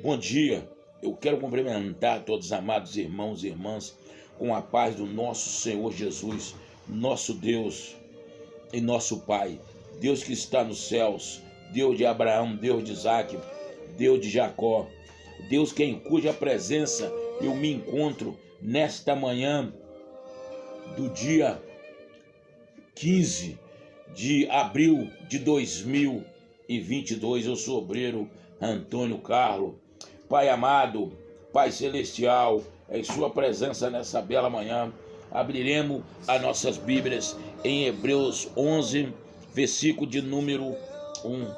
Bom dia, eu quero cumprimentar todos os amados irmãos e irmãs com a paz do nosso Senhor Jesus, nosso Deus e nosso Pai, Deus que está nos céus, Deus de Abraão, Deus de Isaac, Deus de Jacó, Deus em cuja presença eu me encontro nesta manhã do dia 15 de abril de 2022, eu sou obreiro Antônio Carlos. Pai amado, Pai celestial, em sua presença nessa bela manhã, abriremos as nossas Bíblias em Hebreus 11, versículo de número 1.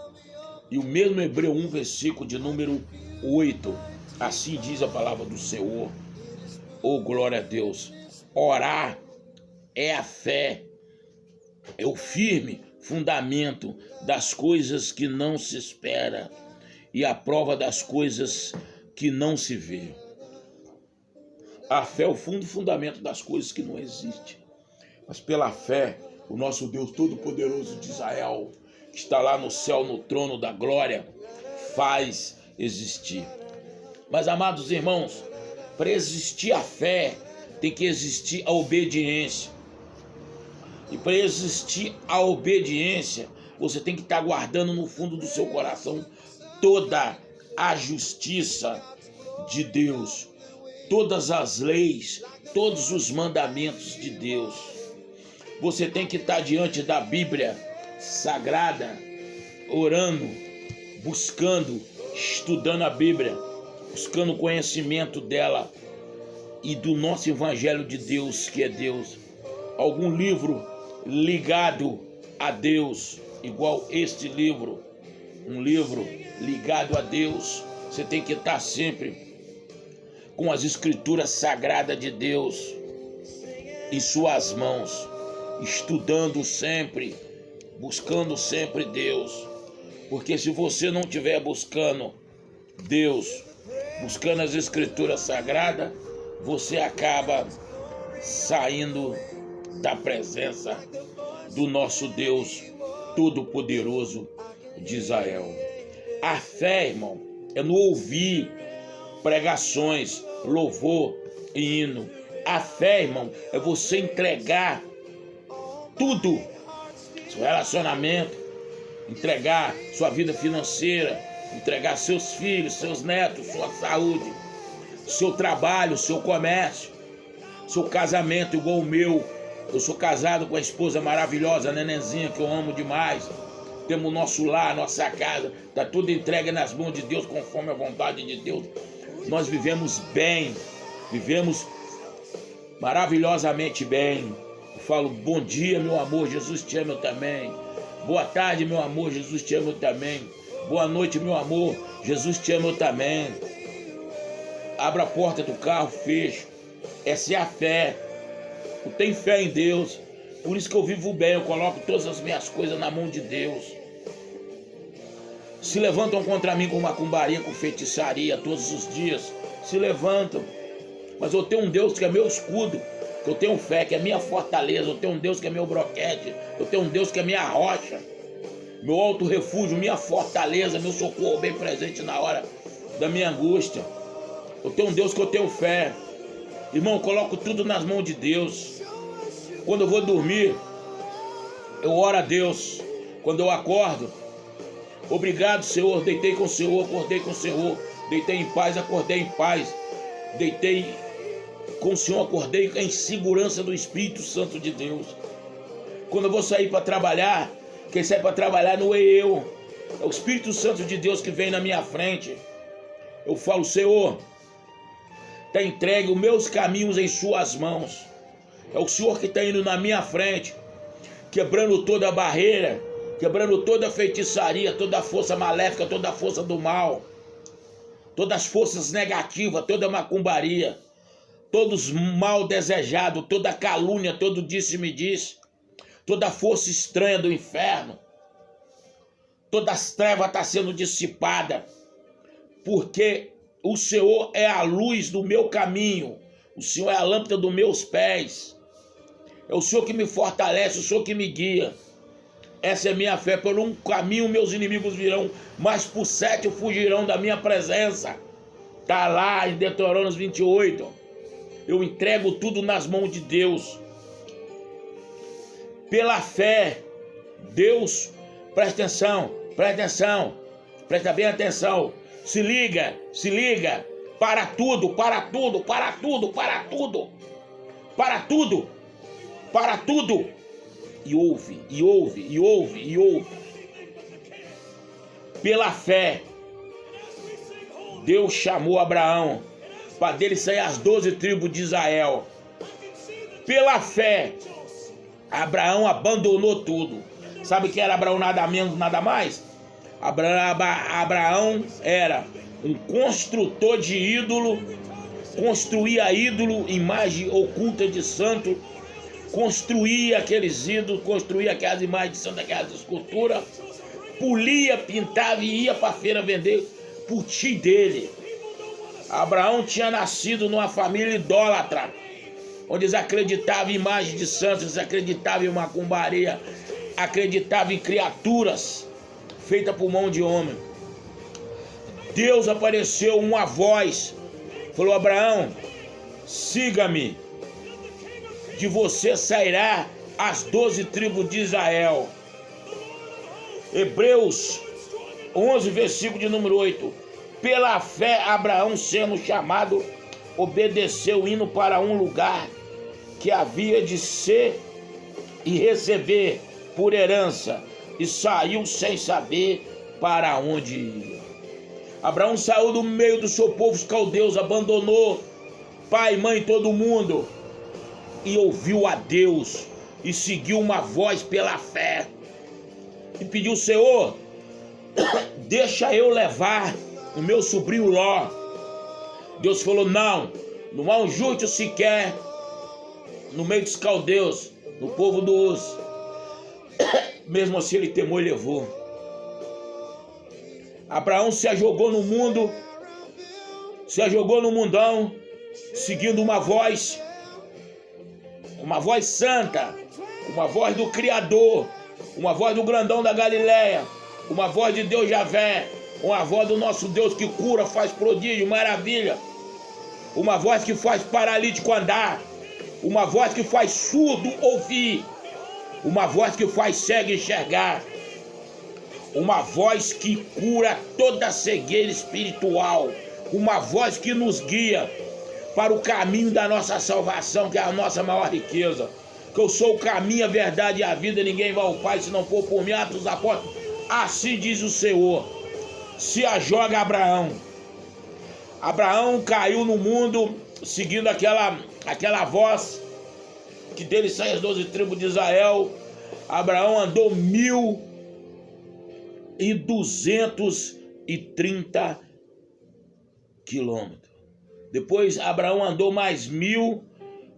E o mesmo Hebreu 1, versículo de número 8. Assim diz a palavra do Senhor. Oh, glória a Deus. Orar é a fé, é o firme fundamento das coisas que não se espera e a prova das coisas que não se vê. A fé é o fundamento das coisas que não existem. Mas pela fé, o nosso Deus Todo-Poderoso de Israel, que está lá no céu, no trono da glória, faz existir. Mas, amados irmãos, para existir a fé, tem que existir a obediência. E para existir a obediência, você tem que estar guardando no fundo do seu coração toda a justiça de Deus, todas as leis, todos os mandamentos de Deus. Você tem que estar diante da Bíblia Sagrada, orando, buscando, estudando a Bíblia, buscando conhecimento dela e do nosso Evangelho de Deus, que é Deus. Algum livro ligado a Deus, igual este livro, um livro ligado a Deus. Você tem que estar sempre com as escrituras sagradas de Deus em suas mãos, estudando sempre, buscando sempre Deus. Porque se você não estiver buscando Deus, buscando as escrituras sagradas, você acaba saindo da presença do nosso Deus Todo-Poderoso de Israel. A fé, irmão, é no ouvir pregações, louvor e hino. A fé, irmão, é você entregar tudo, seu relacionamento, entregar sua vida financeira, entregar seus filhos, seus netos, sua saúde, seu trabalho, seu comércio, seu casamento igual o meu. Eu sou casado com a esposa maravilhosa, a Nenenzinha, que eu amo demais. Temos o nosso lar, nossa casa, está tudo entregue nas mãos de Deus, conforme a vontade de Deus. Nós vivemos bem, vivemos maravilhosamente bem. Eu falo, bom dia, meu amor, Jesus te ama eu também. Boa tarde, meu amor, Jesus te ama eu também. Boa noite, meu amor, Jesus te ama eu também. Abra a porta do carro, fecho. Essa é a fé. Eu tenho fé em Deus, por isso que eu vivo bem, eu coloco todas as minhas coisas na mão de Deus. Se levantam contra mim com macumbaria, com feitiçaria todos os dias, se levantam. Mas eu tenho um Deus que é meu escudo, que eu tenho fé, que é minha fortaleza, eu tenho um Deus que é meu broquete, eu tenho um Deus que é minha rocha, meu alto refúgio, minha fortaleza, meu socorro bem presente na hora da minha angústia. Eu tenho um Deus que eu tenho fé. Irmão, eu coloco tudo nas mãos de Deus. Quando eu vou dormir, eu oro a Deus. Quando eu acordo, obrigado, Senhor, deitei com o Senhor, acordei com o Senhor. Deitei em paz, acordei em paz. Deitei com o Senhor, acordei em segurança do Espírito Santo de Deus. Quando eu vou sair para trabalhar, quem sai para trabalhar não é eu. É o Espírito Santo de Deus que vem na minha frente. Eu falo, Senhor, está entregue os meus caminhos em suas mãos. É o Senhor que está indo na minha frente, quebrando toda a barreira, quebrando toda a feitiçaria, toda a força maléfica, toda a força do mal, todas as forças negativas, toda a macumbaria, todos mal desejados, toda a calúnia, todo disse-me-disse, toda a força estranha do inferno, todas as trevas estão sendo dissipadas, porque o Senhor é a luz do meu caminho, o Senhor é a lâmpada dos meus pés. É o Senhor que me fortalece, o Senhor que me guia. Essa é a minha fé. Por um caminho meus inimigos virão, mas por 7 fugirão da minha presença. Está lá em Deuteronômio 28. Eu entrego tudo nas mãos de Deus. Pela fé, Deus, presta atenção, presta bem atenção. Se liga, para tudo. E ouve. Pela fé, Deus chamou Abraão para dele sair as 12 tribos de Israel. Pela fé, Abraão abandonou tudo. Sabe que era Abraão nada menos, nada mais? Abraão era um construtor de ídolo, construía ídolo, imagem oculta de santo, construía aqueles ídolos, construía aquelas imagens de santo, aquelas esculturas, polia, pintava e ia para a feira vender por tio dele. Abraão tinha nascido numa família idólatra, onde eles acreditavam em imagens de santos, eles acreditavam em macumbaria, acreditavam em criaturas feitas por mão de homem. Deus apareceu uma voz, falou: Abraão, siga-me, de você sairá as 12 tribos de Israel. Hebreus 11, versículo de número 8. Pela fé, Abraão, sendo chamado, obedeceu, indo para um lugar que havia de ser e receber por herança, e saiu sem saber para onde ia. Abraão saiu do meio do seu povo, os caldeus, abandonou pai, mãe, todo mundo, e ouviu a Deus, e seguiu uma voz pela fé, e pediu: Senhor, deixa eu levar o meu sobrinho Ló. Deus falou: não há um justo sequer no meio dos caldeus, no povo do Uz. Mesmo assim ele temou e levou. Abraão se jogou no mundo, se jogou no mundão, seguindo uma voz santa, uma voz do Criador, uma voz do grandão da Galileia, uma voz de Deus Javé, uma voz do nosso Deus que cura, faz prodígio, maravilha, uma voz que faz paralítico andar, uma voz que faz surdo ouvir, uma voz que faz cego enxergar, uma voz que cura toda cegueira espiritual, uma voz que nos guia para o caminho da nossa salvação, que é a nossa maior riqueza. Que eu sou o caminho, a verdade e a vida, ninguém vai ao Pai se não for por mim. Atos dos Apóstolos, assim diz o Senhor. Se ajoga Abraão. Abraão caiu no mundo seguindo aquela voz que dele saem as 12 tribos de Israel. Abraão andou 1.230 quilômetros. Depois Abraão andou mais 1.000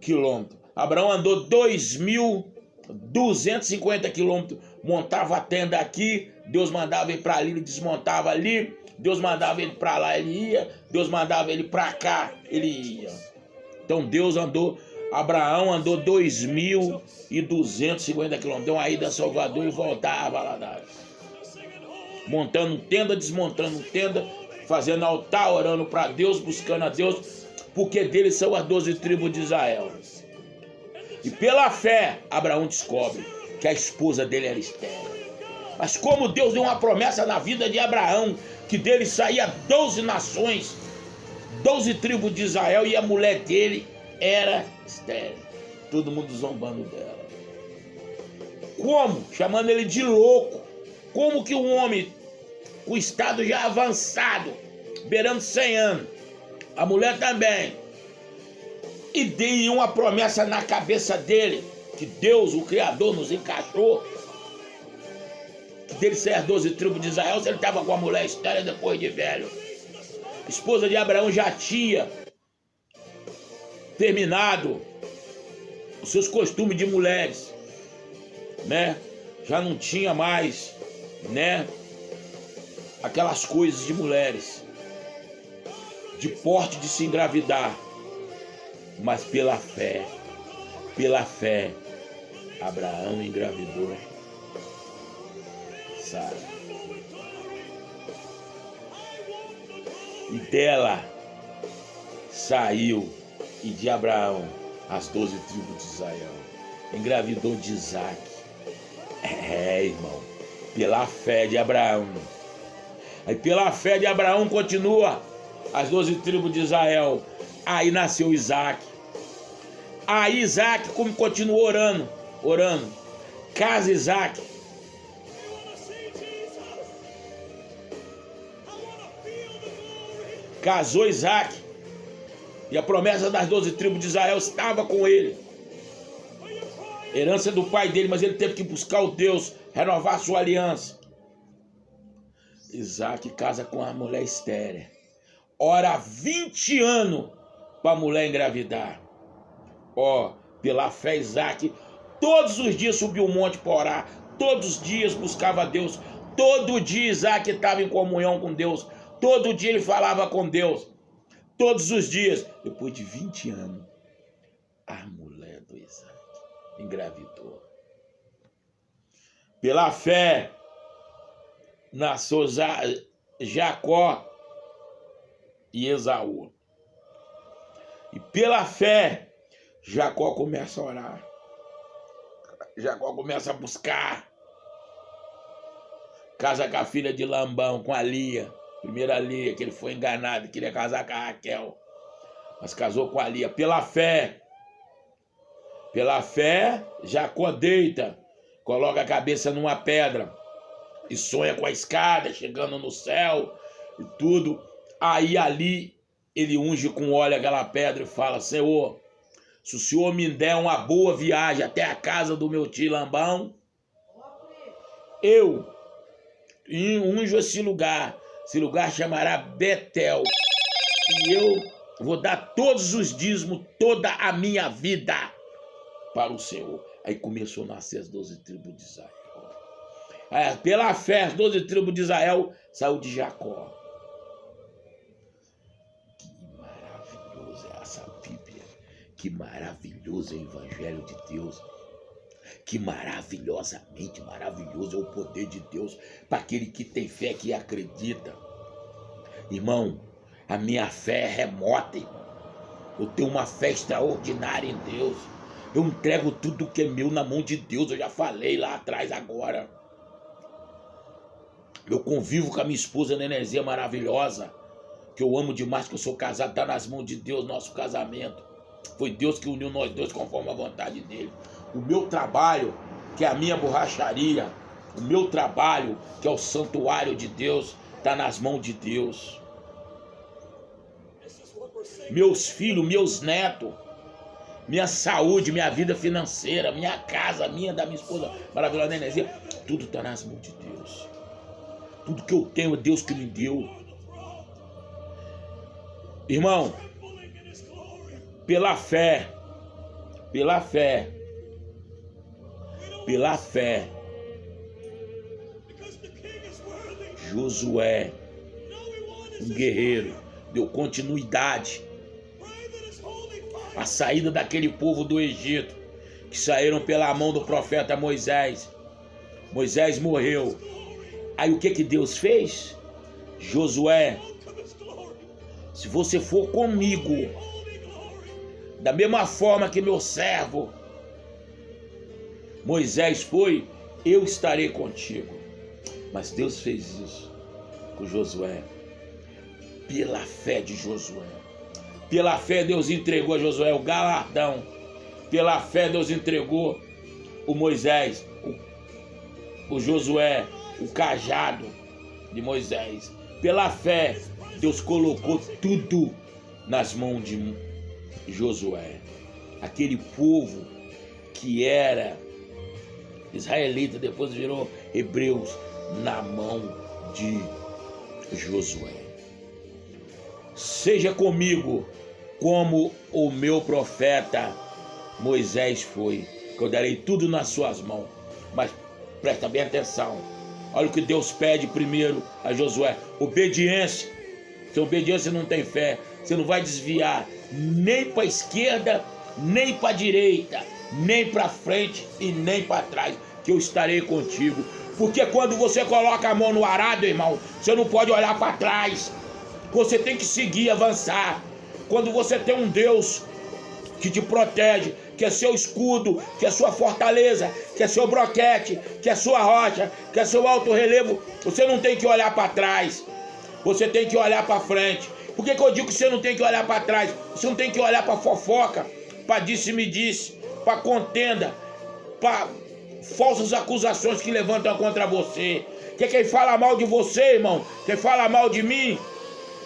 quilômetros. Abraão andou 2.250 quilômetros. Montava a tenda aqui, Deus mandava ele para ali, ele desmontava ali. Deus mandava ele para lá, ele ia. Deus mandava ele para cá, ele ia. Então Abraão andou 2.250 quilômetros. Deu uma ida a Salvador e voltava lá. Montando tenda, desmontando tenda, fazendo altar, orando para Deus, buscando a Deus, porque dele são as 12 tribos de Israel. E pela fé, Abraão descobre que a esposa dele era estéril. Mas como Deus deu uma promessa na vida de Abraão, que dele saía 12 nações, 12 tribos de Israel, e a mulher dele era estéril. Todo mundo zombando dela. Como? Chamando ele de louco. Como que um homem com estado já avançado, beirando 100 anos, a mulher também, e dei uma promessa na cabeça dele, que Deus, o Criador, nos encaixou, que dele ser as 12 tribos de Israel, se ele estava com a mulher estéril depois de velho. A esposa de Abraão já tinha terminado os seus costumes de mulheres, né? Já não tinha mais, né, aquelas coisas de mulheres, de porte de se engravidar. Mas pela fé, Abraão engravidou Sara. E dela saiu e de Abraão as 12 tribos de Israel. Engravidou de Isaac. Irmão, pela fé de Abraão. Aí pela fé de Abraão continua as 12 tribos de Israel. Aí nasceu Isaac. Aí Isaac continuou orando. Casa Isaac. Casou Isaac. E a promessa das 12 tribos de Israel estava com ele. Herança do pai dele, mas ele teve que buscar o Deus, renovar sua aliança. Isaac casa com a mulher estéril. Ora 20 anos para a mulher engravidar. Pela fé Isaac, todos os dias subiu o monte para orar. Todos os dias buscava a Deus. Todo dia Isaac estava em comunhão com Deus. Todo dia ele falava com Deus. Todos os dias. Depois de 20 anos, a mulher do Isaac engravidou. Pela fé, nasceu Jacó e Esaú. E pela fé, Jacó começa a orar. Jacó começa a buscar. Casa com a filha de Labão, com a Lia. Primeira Lia, que ele foi enganado, queria casar com a Raquel. Mas casou com a Lia. Pela fé, Jacó deita, coloca a cabeça numa pedra e sonha com a escada, chegando no céu e tudo. Aí ali ele unge com óleo aquela pedra e fala: Senhor, se o Senhor me der uma boa viagem até a casa do meu tio Labão, eu unjo esse lugar. Esse lugar chamará Betel. E eu vou dar todos os dízimos, toda a minha vida para o Senhor. Aí começou a nascer as 12 tribos de Israel. Aí, pela fé, as 12 tribos de Israel saiu de Jacó. Que maravilhoso é essa Bíblia. Que maravilhoso é o Evangelho de Deus. Que maravilhosamente maravilhoso é o poder de Deus para aquele que tem fé, que acredita. Irmão, a minha fé é remota, irmão. Eu tenho uma fé extraordinária em Deus. Eu entrego tudo que é meu na mão de Deus. Eu já falei lá atrás agora. Eu convivo com a minha esposa Nenezinha maravilhosa, que eu amo demais, que eu sou casado, está nas mãos de Deus, nosso casamento. Foi Deus que uniu nós dois conforme a vontade dele. O meu trabalho, que é a minha borracharia, o meu trabalho, que é o santuário de Deus, está nas mãos de Deus. Meus filhos, meus netos, minha saúde, minha vida financeira, minha casa, minha, da minha esposa maravilhosa Nenezinha, tudo está nas mãos de Deus. Tudo que eu tenho é Deus que me deu. Irmão, pela fé, Josué, um guerreiro, deu continuidade à saída daquele povo do Egito, que saíram pela mão do profeta Moisés. Moisés morreu. Aí o que Deus fez? Josué, se você for comigo, da mesma forma que meu servo Moisés foi, eu estarei contigo. Mas Deus fez isso com Josué. Pela fé de Josué. Pela fé Deus entregou a Josué o galardão. Pela fé Deus entregou o Moisés, o Josué, o cajado de Moisés. Pela fé Deus colocou tudo nas mãos de Josué. Aquele povo que era israelita, depois virou hebreus, na mão de Josué. Seja comigo como o meu profeta Moisés foi, que eu darei tudo nas suas mãos. Mas presta bem atenção, olha o que Deus pede primeiro a Josué: obediência. Se obediência não tem fé, você não vai desviar nem para a esquerda, nem para a direita, nem para frente e nem para trás, que eu estarei contigo. Porque quando você coloca a mão no arado, irmão, você não pode olhar para trás. Você tem que seguir, avançar. Quando você tem um Deus que te protege, que é seu escudo, que é sua fortaleza, que é seu broquete, que é sua rocha, que é seu alto relevo, você não tem que olhar para trás, você tem que olhar para frente. Por que eu digo que você não tem que olhar para trás? Você não tem que olhar para fofoca, para disse-me-disse, para contenda, para falsas acusações que levantam contra você. Que quem fala mal de você, irmão, quem fala mal de mim,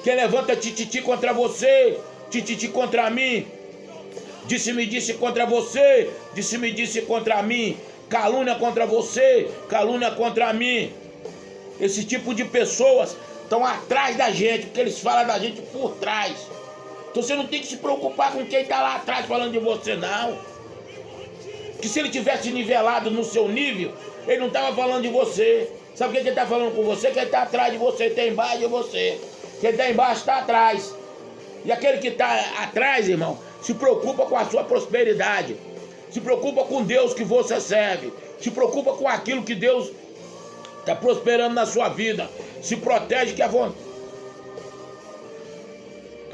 quem levanta tititi contra você, tititi contra mim, disse-me-disse contra você, disse-me-disse contra mim, calúnia contra você, calúnia contra mim. Esse tipo de pessoas estão atrás da gente, porque eles falam da gente por trás. Então você não tem que se preocupar com quem está lá atrás falando de você, não. Que se ele tivesse nivelado no seu nível, ele não estava falando de você. Sabe o que ele está falando com você? Que ele está atrás de você, está embaixo de você. Quem está embaixo está atrás. E aquele que está atrás, irmão, se preocupa com a sua prosperidade. Se preocupa com Deus que você serve. Se preocupa com aquilo que Deus está prosperando na sua vida. Se protege que a vontade.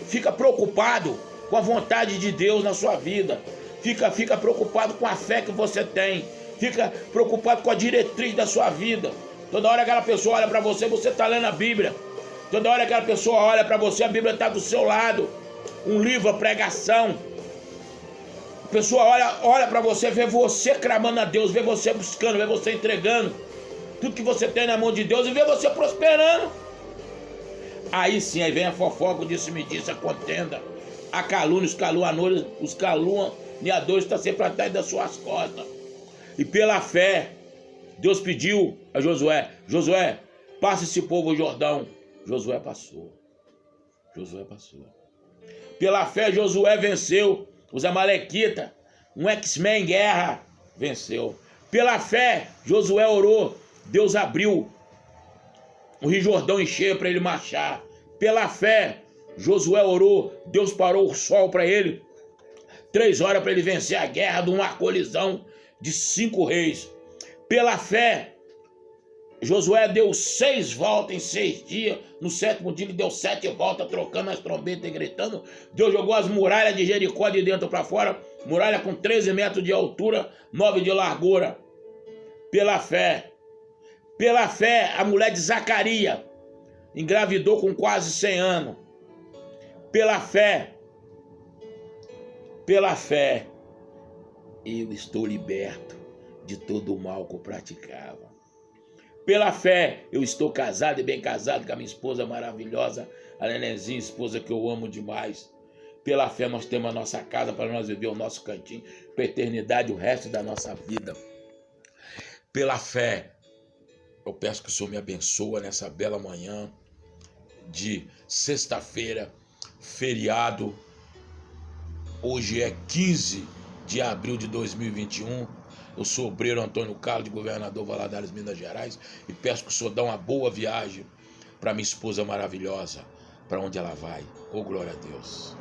Fica preocupado com a vontade de Deus na sua vida. Fica preocupado com a fé que você tem. Fica preocupado com a diretriz da sua vida. Toda hora que aquela pessoa olha para você, você está lendo a Bíblia. Toda hora que aquela pessoa olha para você, a Bíblia está do seu lado. Um livro, a pregação. A pessoa olha para você, vê você clamando a Deus, vê você buscando, vê você entregando tudo que você tem na mão de Deus e vê você prosperando. Aí sim, aí vem a fofoca, disse-me-disse, a contenda, a calúnia, os caluniadores estão sempre atrás das suas costas. E pela fé, Deus pediu a Josué: Josué, passa esse povo o Jordão. Josué passou. Josué passou. Pela fé, Josué venceu os amalequitas. Um X-Men em guerra venceu. Pela fé, Josué orou. Deus abriu o Rio Jordão em cheio para ele marchar. Pela fé, Josué orou. Deus parou o sol para ele. 3 horas para ele vencer a guerra de uma colisão de 5 reis. Pela fé, Josué deu 6 voltas em 6 dias. No 7º dia ele deu 7 voltas, trocando as trombetas e gritando. Deus jogou as muralhas de Jericó de dentro para fora. Muralha com 13 metros de altura, 9 de largura. Pela fé, a mulher de Zacarias engravidou com quase 100 anos. Pela fé, eu estou liberto de todo o mal que eu praticava. Pela fé, eu estou casado e bem casado com a minha esposa maravilhosa, a Nenezinha, esposa que eu amo demais. Pela fé, nós temos a nossa casa para nós viver o nosso cantinho, para a eternidade, o resto da nossa vida. Pela fé, eu peço que o Senhor me abençoe nessa bela manhã de sexta-feira, feriado. Hoje é 15 de abril de 2021. Eu sou o obreiro Antônio Carlos, de Governador Valadares, Minas Gerais, e peço que o Senhor dê uma boa viagem para minha esposa maravilhosa, para onde ela vai. Oh, glória a Deus.